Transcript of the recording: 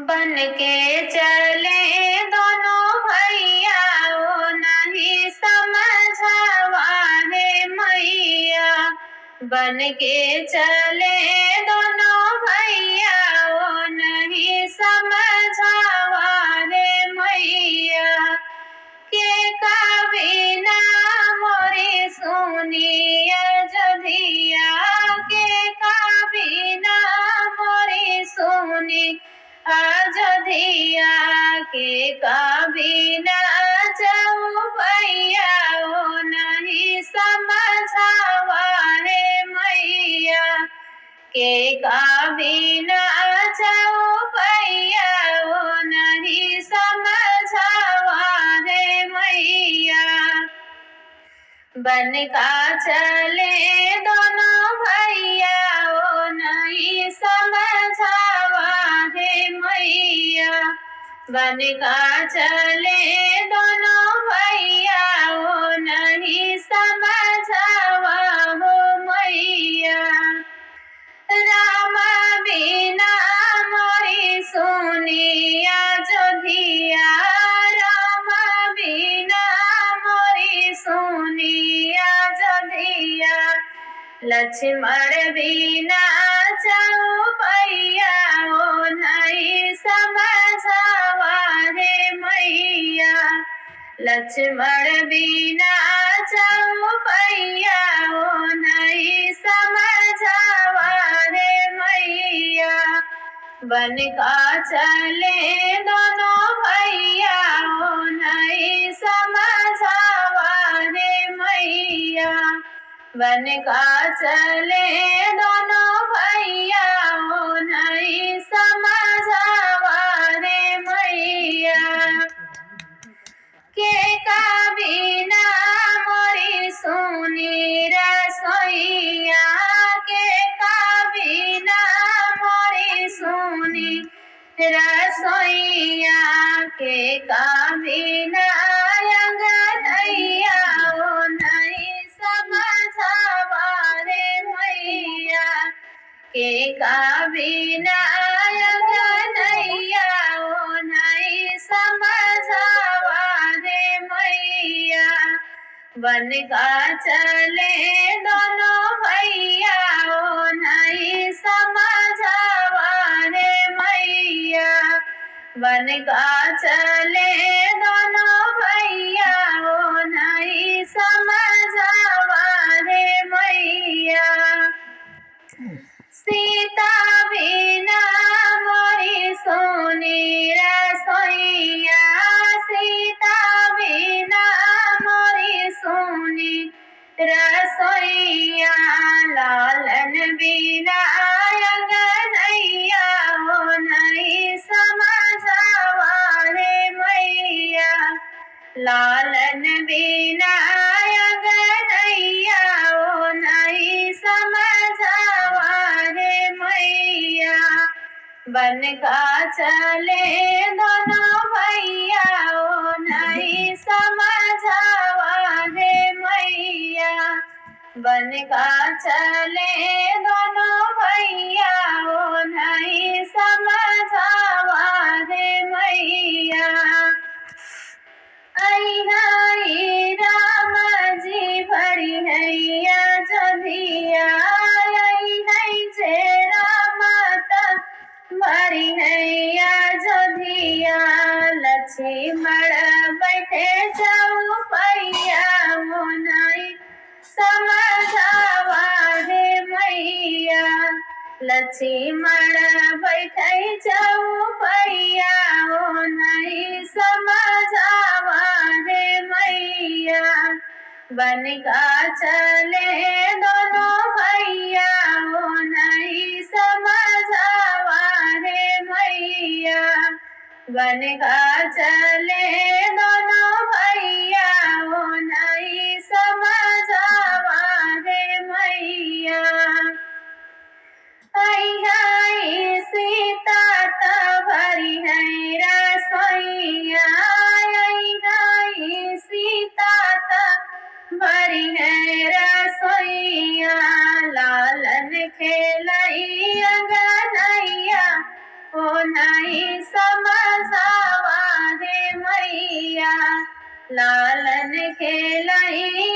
बन के चले दोनों भैया ओ नहीं समझावा है मैया। बन के चले दोनों भैया ओ नहीं समझावा है मैया। के कबीना मोरी सुनी अयोध्या के कबीना मोरी सुनी अयोध्या के कबीना जाऊ भैया ओ नहीं समझावा है मैया। के कबीना जाऊ भैया ओ नहीं समझावा है मैया। बन का चले दोनों भैया ओ नहीं समझावा है मैया। बन का चले दोनों भैया ओ नहीं समझावा हो मैया। राम बिना मोरी सुनी अयोध्या राम बिना मोरी सुनी अयोध्या। लक्ष्मण बिना जाऊ भैया ओ नहीं समझावा है मैया। लक्ष्मण बिना जाऊ भैया ओ नहीं समझावा है मैया। बन का चले दोनों भैया ओ नहीं समझावा है मैया। बन का चले दोनों भैया ओ नहीं समझावा है मैया। के कबीना मोरी सुनी रसोइया के कबीना मोरी सुनी रसोइया के कबीना अंगनैया ओ नहीं समझावा है मैया। के कबीना अंगनैया ओ नहीं समझावा है मैया। बन का चले दोनों भैया ओ नहीं समझावा है मैया। बन का चले दोनों भैया ओ नहीं समझावा है मैया। सीता बिना मोरी सोनी रसोइया सीता बिना मोरी सोनी रसोइया। लालन बिना अंगनैया ओ नहीं समझावा है मैया। लालन बिना अंगनैया ओ नहीं समझावा है मैया। बन का चले दोनों भैया ओ नहीं समझावा है मैया। बन का चले दोनों भैया ओ नहीं समझावा है मैया। आई राम जी भरी हैया अयोध्या आई है जेरा माता भरी हैया अयोध्या। लक्ष्मण बैठे जाऊ भैया ओ नहीं समझावा है मैया। लक्ष्मण बैठे जाऊ भैया ओ नहीं समझावा है मैया। बन का चले दोनों भैया ओ नहीं समझावा है मैया। बन का चले दोनों भैया ओ नहीं समझावा है मैया। आई सीता त भरी है रसोइया आई सीता त भरी है रसोइया। लालन खेलई अंगनैया ओ नहीं तनी समझावा हे मैया लालन खेलई